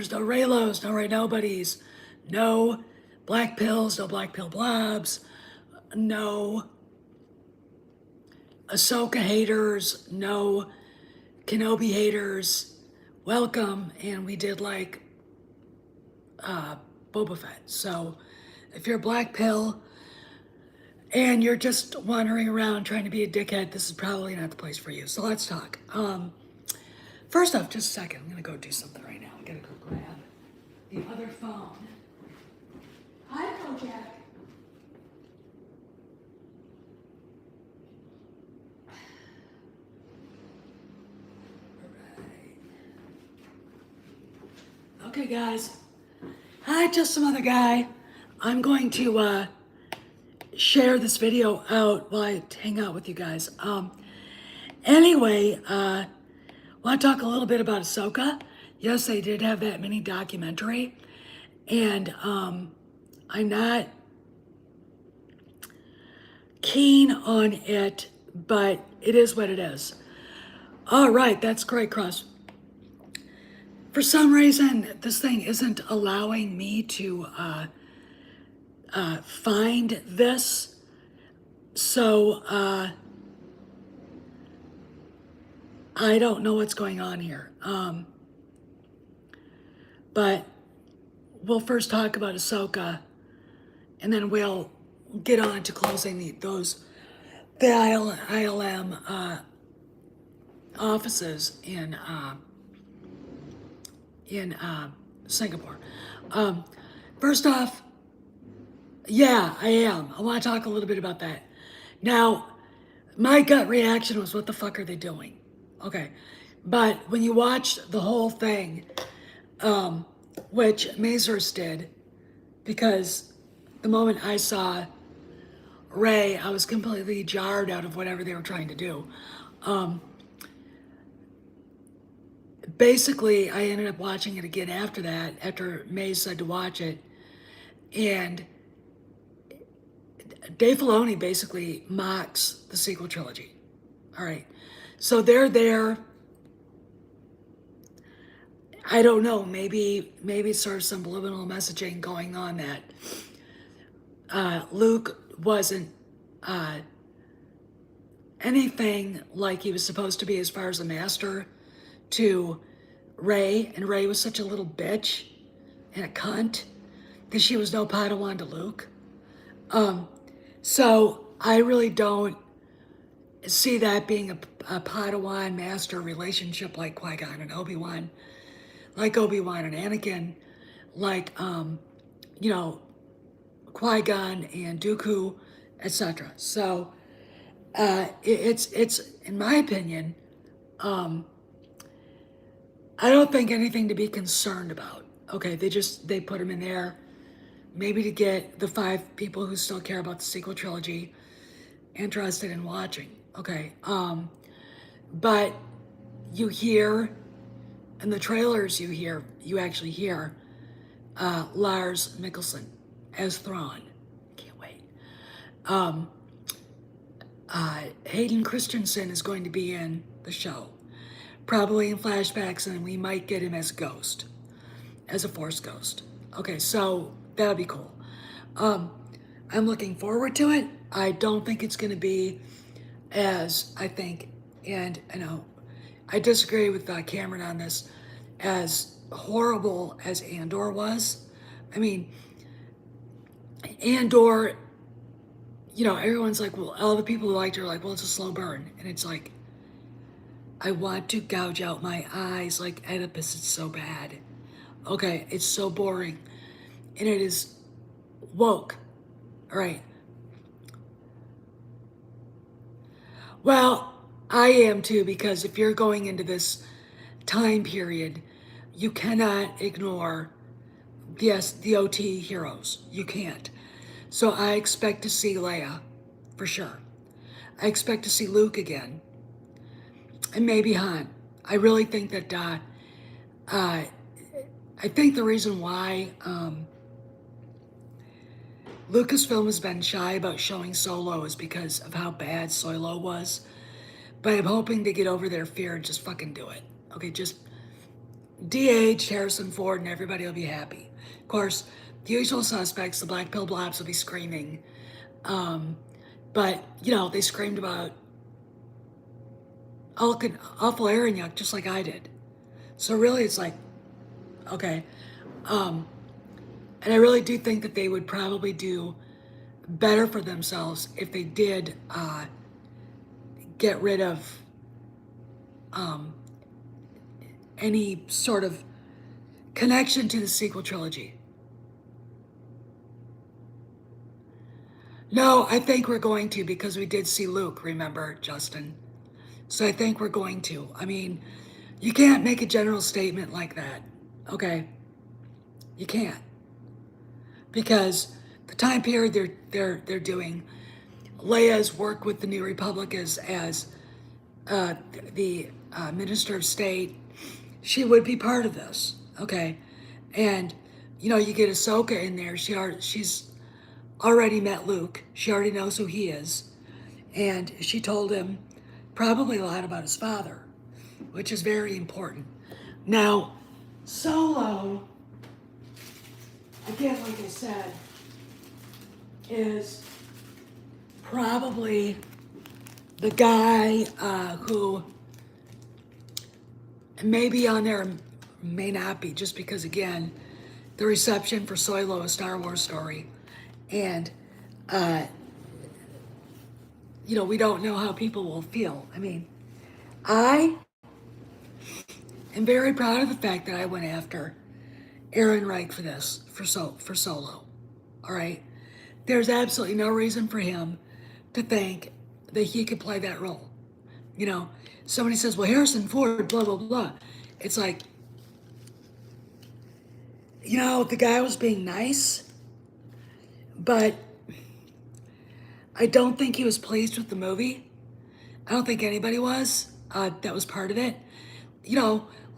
There's no Raylos, no Ray Nobodies, no black pills, no black pill blobs, no Ahsoka haters, no Kenobi haters. Welcome. And we did like Boba Fett. So if you're a black pill and you're just wandering around trying to be a dickhead, this is probably not the place for you. So let's talk. First off, just a second. I'm gonna go do something right now. I gotta go grab the other phone. Hi, Kojak. Okay, guys. Hi, just some other guy. I'm going to share this video out while I hang out with you guys. Anyway, want to talk a little bit about Ahsoka. Yes, they did have that mini documentary, and I'm not keen on it, but it is what it is. All right, that's great, Cross. For some reason, this thing isn't allowing me to find this. So I don't know what's going on here. But we'll first talk about Ahsoka, and then we'll get on to closing the ILM offices in Singapore. First off, yeah, I am. I want to talk a little bit about that. Now, my gut reaction was, what the fuck are they doing? Okay. But when you watch the whole thing, which Mazurs did, because the moment I saw Ray, I was completely jarred out of whatever they were trying to do. Basically, I ended up watching it again after that, after Maze said to watch it, and Dave Filoni basically mocks the sequel trilogy. All right, so they're there. I don't know. Maybe it's sort of some subliminal messaging going on that Luke wasn't anything like he was supposed to be as far as a master to Ray, and Ray was such a little bitch and a cunt that she was no Padawan to Luke. So I really don't see that being a Padawan master relationship like Qui-Gon and Obi-Wan, like Obi-Wan and Anakin, like Qui-Gon and Dooku, etc. So it's in my opinion, I don't think anything to be concerned about. Okay, they put him in there maybe to get the 5 people who still care about the sequel trilogy interested in watching. Okay, but you hear in the trailers, you actually hear Lars Mikkelsen as Thrawn. Can't wait. Hayden Christensen is going to be in the show, probably in flashbacks, and we might get him as a ghost, as a Force ghost. Okay, so that'll be cool. I'm looking forward to it. I don't think it's going to be as, I think, and I disagree with Cameron on this, as horrible as Andor was. I mean, Andor, everyone's like, well, all the people who liked it are like, well, it's a slow burn. And it's like, I want to gouge out my eyes like Oedipus. It's so bad. Okay, it's so boring. And it is woke. All right. Well, I am too, because if you're going into this time period, you cannot ignore, yes, the OT heroes. You can't. So I expect to see Leia, for sure. I expect to see Luke again. And maybe Han. I really think that, I think the reason why Lucasfilm has been shy about showing Solo is because of how bad Solo was. But I'm hoping to get over their fear and just fucking do it. Okay, just DH, Harrison Ford, and everybody will be happy. Of course, the usual suspects, the black pill blobs, will be screaming. Um, but, they screamed about awful Aaron Yuck just like I did. So really, it's like, okay. Um, and I really do think that they would probably do better for themselves if they did get rid of um, any sort of connection to the sequel trilogy. No, I think we're going to because we did see Luke, remember, Justin? So I think we're going to. I mean, you can't make a general statement like that, okay? You can't. Because the time period they're doing, Leia's work with the New Republic as uh, the Minister of State, she would be part of this, okay? And you get Ahsoka in there. She's already met Luke. She already knows who he is, and she told him probably a lot about his father, which is very important. Now, Solo, again, like I said, is probably the guy who may be on there, may not be, just because, again, the reception for Solo, a Star Wars story, and we don't know how people will feel. I mean, I am very proud of the fact that I went after Aaron Reich for this, for Solo. All right, there's absolutely no reason for him to think that he could play that role. Somebody says, "Well, Harrison Ford, blah blah blah." It's like, the guy was being nice, but I don't think he was pleased with the movie. I don't think anybody was. That was part of it.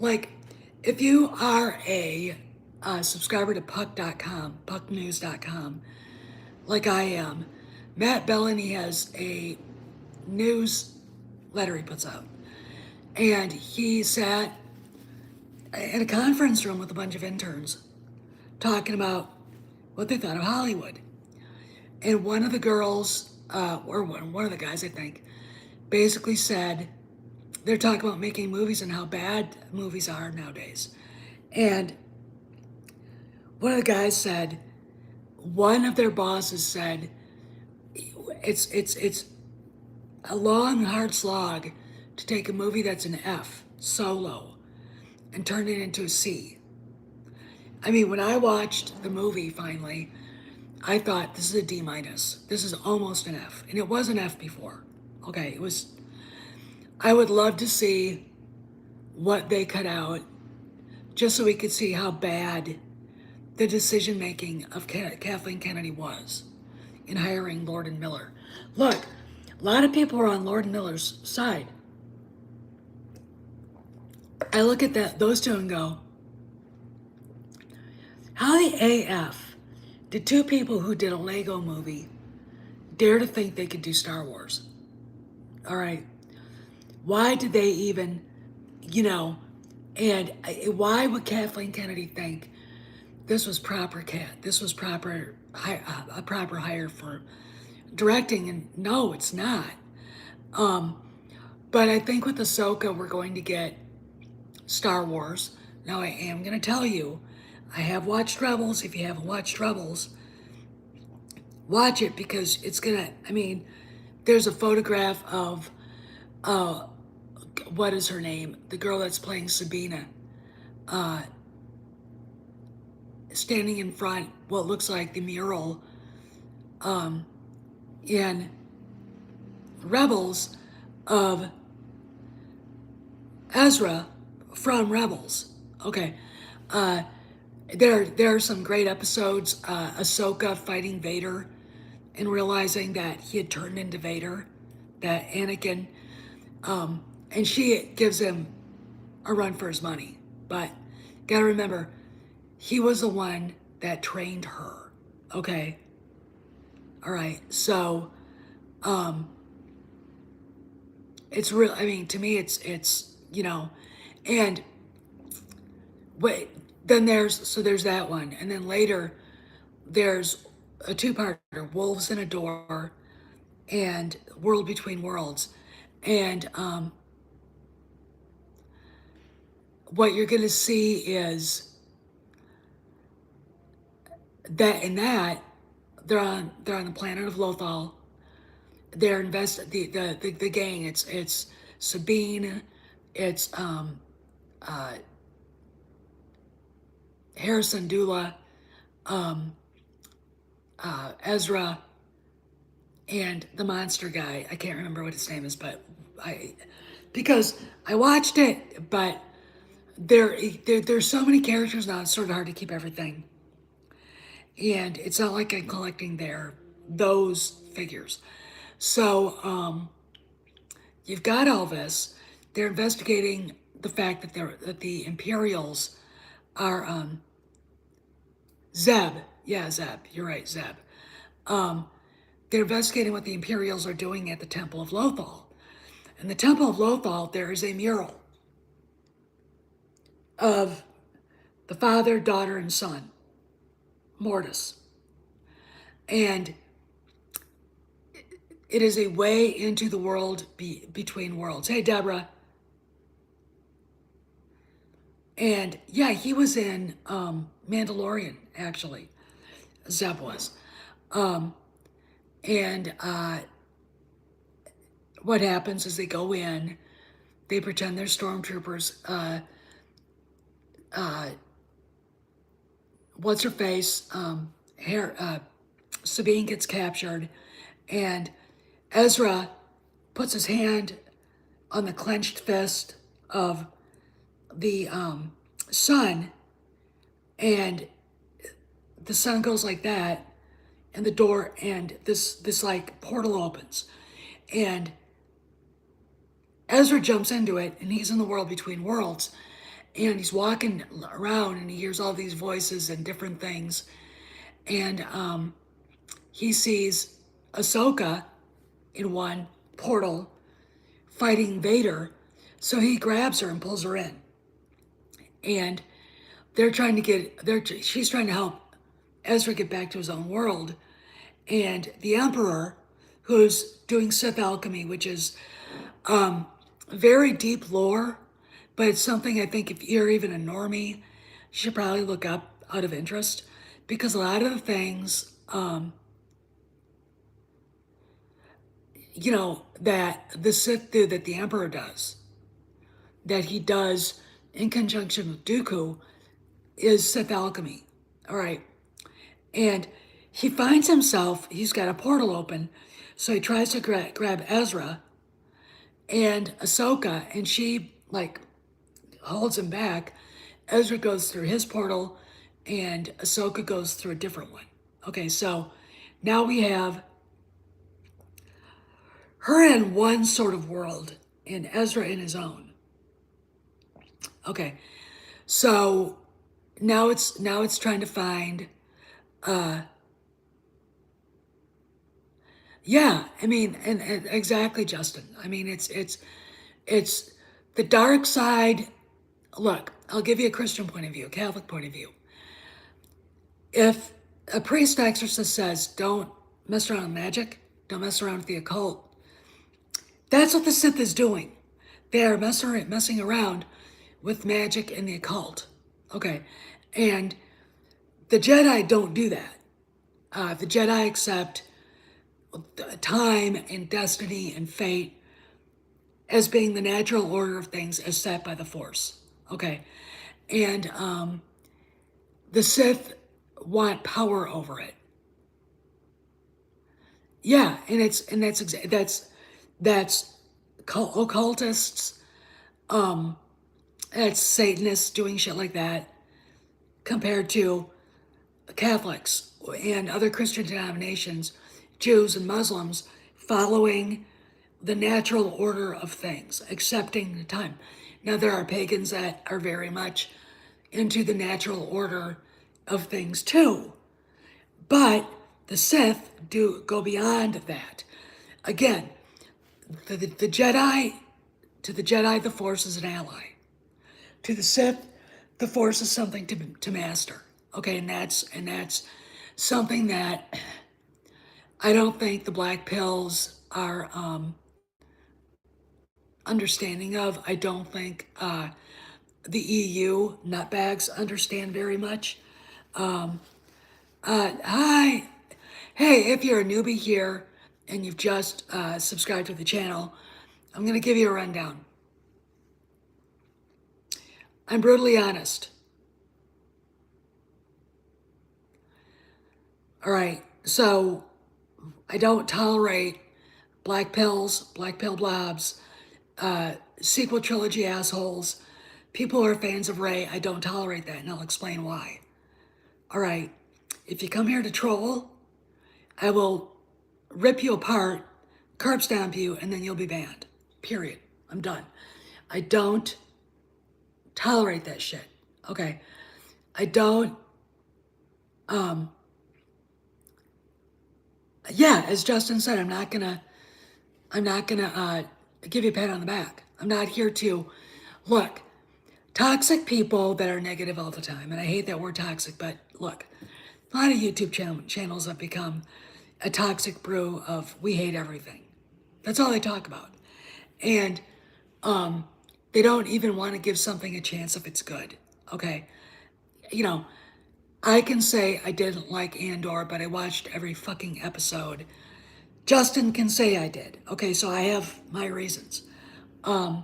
Like, if you are a subscriber to puck.com, pucknews.com, like I am, Matt Bellany has a newsletter he puts out. And he sat in a conference room with a bunch of interns talking about what they thought of Hollywood. And one of the girls, or one of the guys, I think, basically said, they're talking about making movies and how bad movies are nowadays. And one of the guys said, one of their bosses said, it's a long, hard slog to take a movie that's an F, Solo, and turn it into a C. I mean, when I watched the movie finally, I thought this is a D minus. This is almost an F, and it was an F before. Okay, it was. I would love to see what they cut out, just so we could see how bad the decision making of Kathleen Kennedy was in hiring Lord and Miller. Look, a lot of people are on Lord and Miller's side. I look at those two and go, how the AF did two people who did a Lego movie dare to think they could do Star Wars? All right. Why did they even, and why would Kathleen Kennedy think this was proper a proper hire for directing? And no, it's not. But I think with Ahsoka, we're going to get Star Wars. Now, I am going to tell you, I have watched Rebels. If you haven't watched Rebels, watch it, because it's going to, there's a photograph of, what is her name? The girl that's playing Sabina, standing in front, what looks like the mural in Rebels of Ezra from Rebels. Okay. There are some great episodes. Ahsoka fighting Vader and realizing that he had turned into Vader, that Anakin, and she gives him a run for his money. But gotta remember, he was the one that trained her. Okay. All right. So, it's real. To me, it's and wait, then there's that one, and then later there's a two-parter, Wolves in a Door and World Between Worlds. And what you're going to see is that in that they're on the planet of Lothal. They're the gang. It's Sabine, it's Harrison Dula, Ezra, and the monster guy. I can't remember what his name is, but because I watched it, but there's so many characters now. It's sort of hard to keep everything, and it's not like I'm collecting those figures. So you've got all this. They're investigating the fact that the Imperials are Zeb. Yeah, Zeb. You're right, Zeb. They're investigating what the Imperials are doing at the Temple of Lothal. In the Temple of Lothal, there is a mural of the father, daughter, and son, Mortis. And it is a way into the world between worlds. Hey, Deborah. And yeah, he was in Mandalorian, actually. Zeb was. And what happens is they go in, they pretend they're stormtroopers. What's her face? Sabine gets captured, and Ezra puts his hand on the clenched fist of the son, and the son goes like that, and the door and this like portal opens, and Ezra jumps into it, and he's in the world between worlds, and he's walking around, and he hears all these voices and different things, and he sees Ahsoka in one portal fighting Vader, so he grabs her and pulls her in, and she's trying to help Ezra get back to his own world, and the Emperor, who's doing Sith alchemy, which is very deep lore, but it's something I think if you're even a normie, you should probably look up out of interest, because a lot of the things, that the Sith do, that the Emperor does, that he does in conjunction with Dooku, is Sith alchemy. All right. And he finds himself, he's got a portal open, so he tries to grab Ezra and Ahsoka, and she, like, holds him back. Ezra goes through his portal, and Ahsoka goes through a different one. Okay, so now we have her in one sort of world, and Ezra in his own. Okay, so now it's trying to find yeah, I mean, and exactly, Justin. I mean, it's the dark side. Look, I'll give you a Christian point of view, a Catholic point of view. If a priest exorcist says, don't mess around with magic, don't mess around with the occult, that's what the Sith is doing. They are messing around with magic and the occult. Okay, and the Jedi don't do that. The Jedi accept time and destiny and fate as being the natural order of things as set by the Force. Okay, and the Sith want power over it. Yeah, and that's occultists, that's Satanists doing shit like that, compared to Catholics and other Christian denominations, Jews and Muslims, following the natural order of things, accepting the time. Now, there are pagans that are very much into the natural order of things too, but the Sith do go beyond that. Again, the Jedi, to the Jedi, the Force is an ally. To the Sith, the Force is something to master. Okay, and that's something that I don't think the black pills are understanding of. I don't think the EU nutbags understand very much. Hi. Hey, if you're a newbie here and you've just subscribed to the channel, I'm going to give you a rundown. I'm brutally honest. All right, so I don't tolerate black pills, black pill blobs, sequel trilogy assholes, people who are fans of Rey. I don't tolerate that, and I'll explain why. All right, if you come here to troll, I will rip you apart, curb stomp you, and then you'll be banned. Period. I'm done. I don't tolerate that shit. Okay. I don't, yeah, as Justin said, I'm not gonna give you a pat on the back. I'm not here to, look, toxic people that are negative all the time, and I hate that word toxic, but look, a lot of YouTube channels have become a toxic brew of we hate everything. That's all they talk about. And they don't even want to give something a chance if it's good. Okay. You know, I can say I didn't like Andor, but I watched every fucking episode. Justin can say I did. Okay, so I have my reasons. I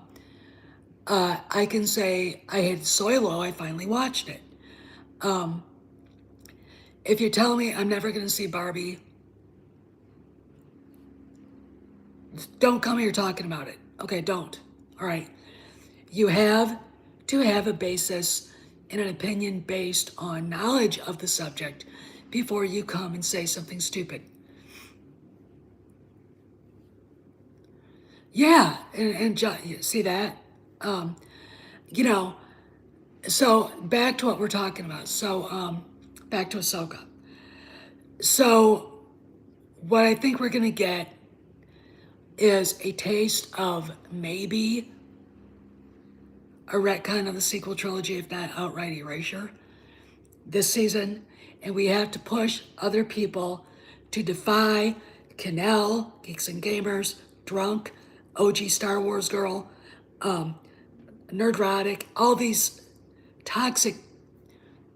can say I had Solo, I finally watched it. If you tell me I'm never going to see Barbie, don't come here talking about it. Okay, don't. All right. You have to have a basis and an opinion based on knowledge of the subject before you come and say something stupid. Yeah, and see that? You know, so back to what we're talking about. So back to Ahsoka. So what I think we're going to get is a taste of maybe a retcon of the sequel trilogy, if not outright erasure, this season. And we have to push other people to defy Canal, Geeks and Gamers, Drunk, OG Star Wars Girl, Nerdrotic, all these toxic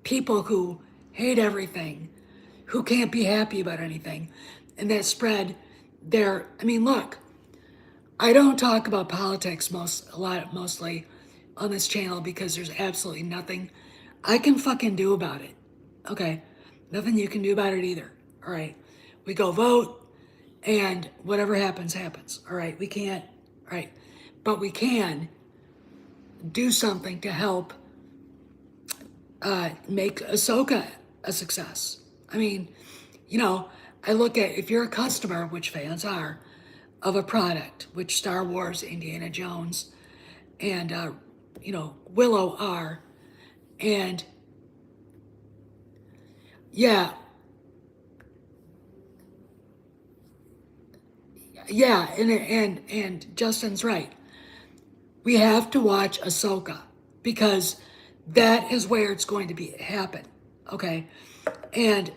people who hate everything, who can't be happy about anything, and that spread their. I mean, look, I don't talk about politics mostly on this channel because there's absolutely nothing I can fucking do about it. Okay, nothing you can do about it either. All right, we go vote, and whatever happens, happens. All right, we can't. All right, but we can do something to help make Ahsoka a success. I mean, you know, I look at if you're a customer, which fans are, of a product, which Star Wars, Indiana Jones, and Willow are, and yeah, yeah, and Justin's right. We have to watch Ahsoka because that is where it's going to be happen. Okay, and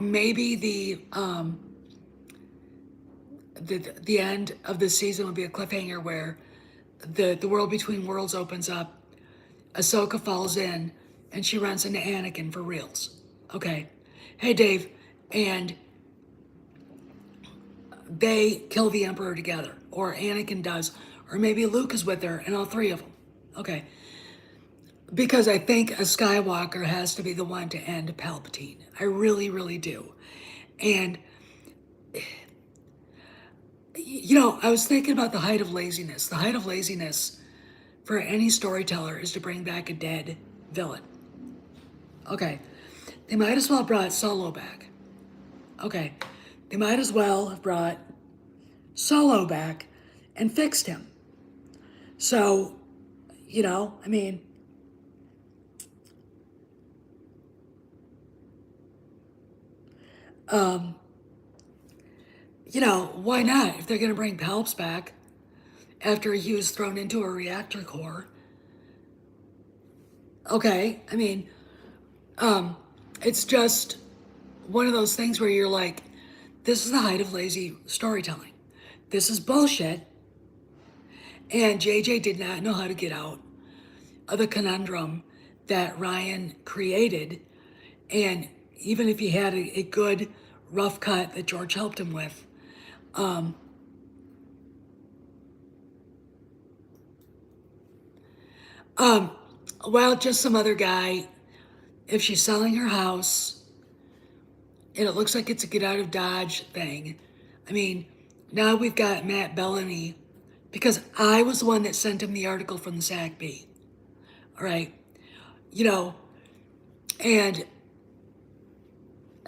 maybe the end of the season will be a cliffhanger where the world between worlds opens up, Ahsoka falls in, and she runs into Anakin for reals. Okay, hey Dave, and they kill the Emperor together, or Anakin does, or maybe Luke is with her, and all three of them. Okay, because I think a Skywalker has to be the one to end Palpatine. I really, really do. And I was thinking about the height of laziness. The height of laziness for any storyteller is to bring back a dead villain. Okay, they might as well have brought Solo back. Okay, they might as well have brought Solo back and fixed him. So, I mean, why not? If they're going to bring Palps back after he was thrown into a reactor core, Okay, I mean, it's just one of those things where you're like, this is the height of lazy storytelling. This is bullshit. And JJ did not know how to get out of the conundrum that Ryan created. And even if he had a good rough cut that George helped him with, well, just some other guy, if she's selling her house and it looks like it's a get out of Dodge thing, I mean, now we've got Matt Bellany, because I was the one that sent him the article from the SACB. All right. You know, and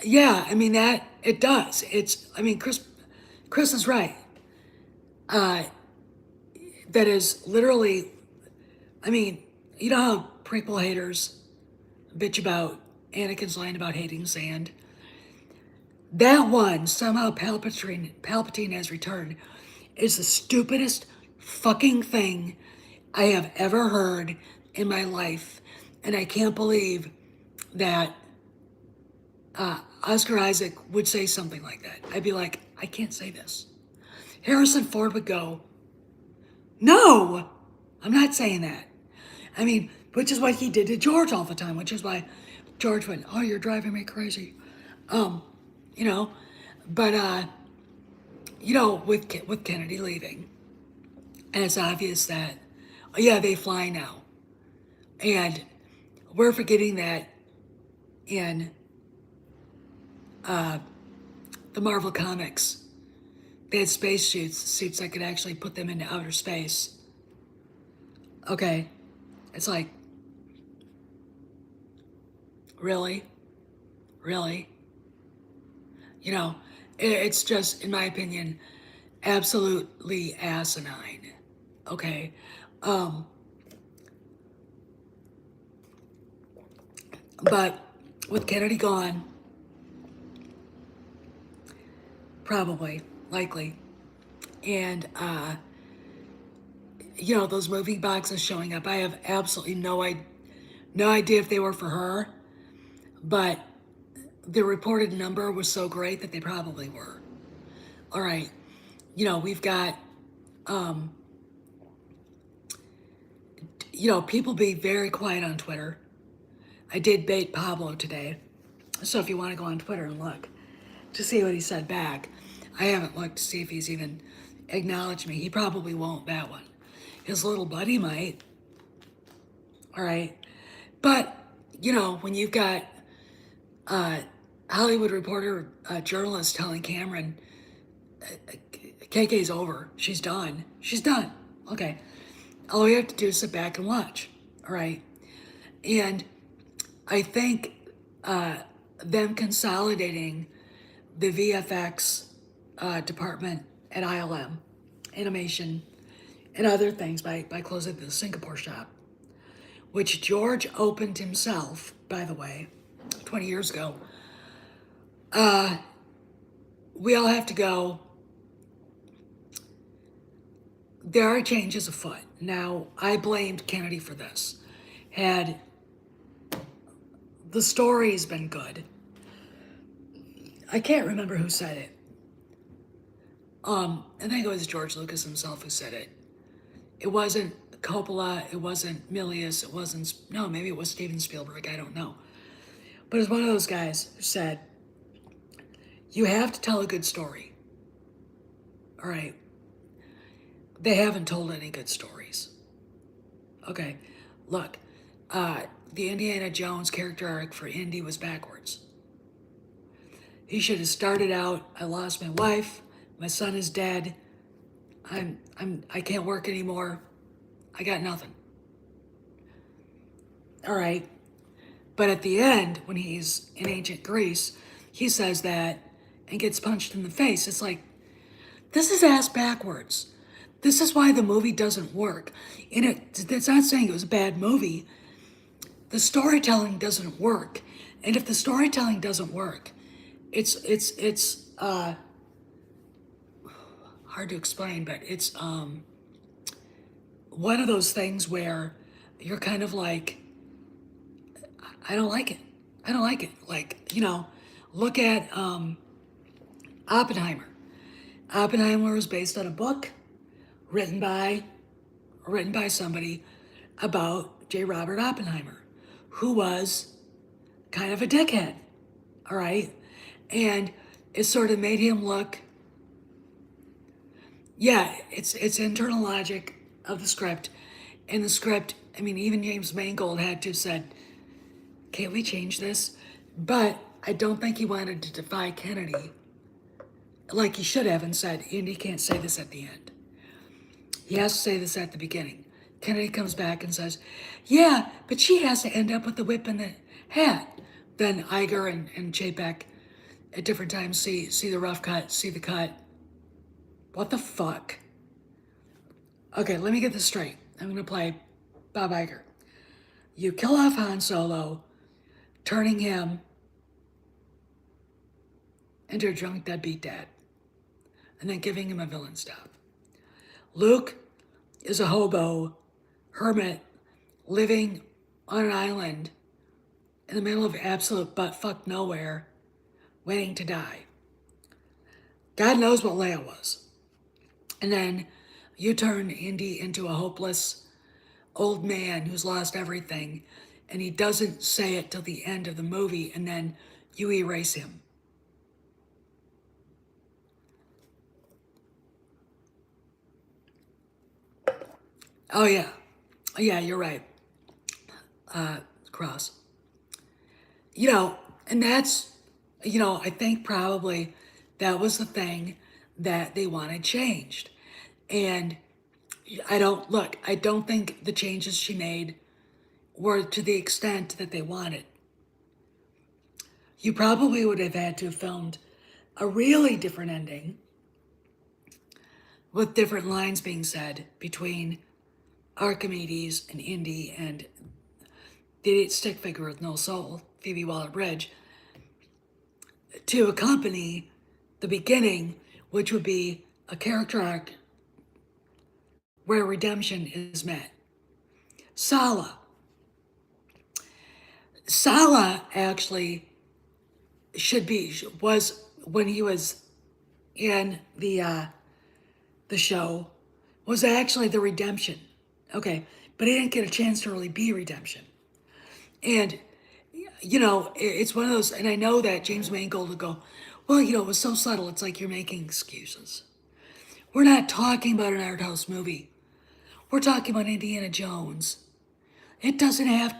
yeah, I mean, that it does. I mean, Chris is right. Uh, that is literally, I mean, you know how prequel haters bitch about Anakin's line about hating sand? That one, somehow Palpatine has returned, is the stupidest fucking thing I have ever heard in my life. And I can't believe that Oscar Isaac would say something like that. I'd be like, I can't say this. Harrison Ford would go, no, I'm not saying that. I mean, which is what he did to George all the time, which is why George went, oh, you're driving me crazy. You know, but, you know, with Kennedy leaving, and it's obvious that, yeah, they fly now. And we're forgetting that in the Marvel Comics, they had space suits that could actually put them into outer space. Okay, it's like, really? Really? You know, it's just, in my opinion, absolutely asinine. Okay? Um, but with Kennedy gone, probably, likely, and, you know, those movie boxes showing up, I have absolutely no idea if they were for her, but the reported number was so great that they probably were. All right, you know, we've got, you know, people be very quiet on Twitter. I did bait Pablo today, so if you want to go on Twitter and look to see what he said back, I haven't looked to see if he's even acknowledged me. He probably won't, that one. His little buddy might. All right, but you know, when you've got Hollywood Reporter journalist telling Cameron, KK's over, she's done. She's done. Okay, all we have to do is sit back and watch. All right, and I think them consolidating the VFX department at ILM, animation, and other things by closing the Singapore shop, which George opened himself, by the way, 20 years ago. We all have to go. There are changes afoot. Now, I blamed Kennedy for this. Had the story's been good. I can't remember who said it. I think it was George Lucas himself who said it. It wasn't Coppola, it wasn't Milius, it wasn't, no, maybe it was Steven Spielberg, I don't know. But it's one of those guys who said, you have to tell a good story. All right. They haven't told any good stories. Okay, look, the Indiana Jones character arc for Indy was backwards. He should have started out, I lost my wife, my son is dead, I can't work anymore, I got nothing. All right, but at the end, when he's in ancient Greece, he says that and gets punched in the face. It's like, this is ass backwards. This is why the movie doesn't work. And it's not saying it was a bad movie. The storytelling doesn't work. And if the storytelling doesn't work, it's hard to explain, but it's one of those things where you're kind of like, I don't like it. I don't like it. Like, look at Oppenheimer. Oppenheimer was based on a book written by somebody about J. Robert Oppenheimer, who was kind of a dickhead. All right, and it sort of made him look. Yeah, it's internal logic of the script. In the script, I mean, even James Mangold had to have said, "Can't we change this?" But I don't think he wanted to defy Kennedy like he should have and said, "Andy can't say this at the end. He has to say this at the beginning." Kennedy comes back and says, "Yeah, but she has to end up with the whip and the hat." Then Iger and Chapek at different times see the rough cut, see the cut. What the fuck? Okay, let me get this straight. I'm gonna play Bob Iger. You kill off Han Solo, turning him into a drunk deadbeat dad, and then giving him a villain stuff. Luke is a hobo, hermit, living on an island in the middle of absolute butt-fuck nowhere, waiting to die. God knows what Leia was. And then you turn Indy into a hopeless old man who's lost everything, and he doesn't say it till the end of the movie, and then you erase him. Oh, yeah. Yeah, you're right. Cross. And that's, I think probably that was the thing that they wanted changed. And I don't think the changes she made were to the extent that they wanted. You probably would have had to have filmed a really different ending with different lines being said between Archimedes and Indy and the stick figure with no soul, Phoebe Waller-Bridge, to accompany the beginning, which would be a character arc where redemption is met. Sala actually was when he was in the show, was actually the redemption. Okay, but he didn't get a chance to really be redemption. And it's one of those, and I know that James Mangold will go, well, it was so subtle, it's like you're making excuses. We're not talking about an art house movie. We're talking about Indiana Jones. It doesn't have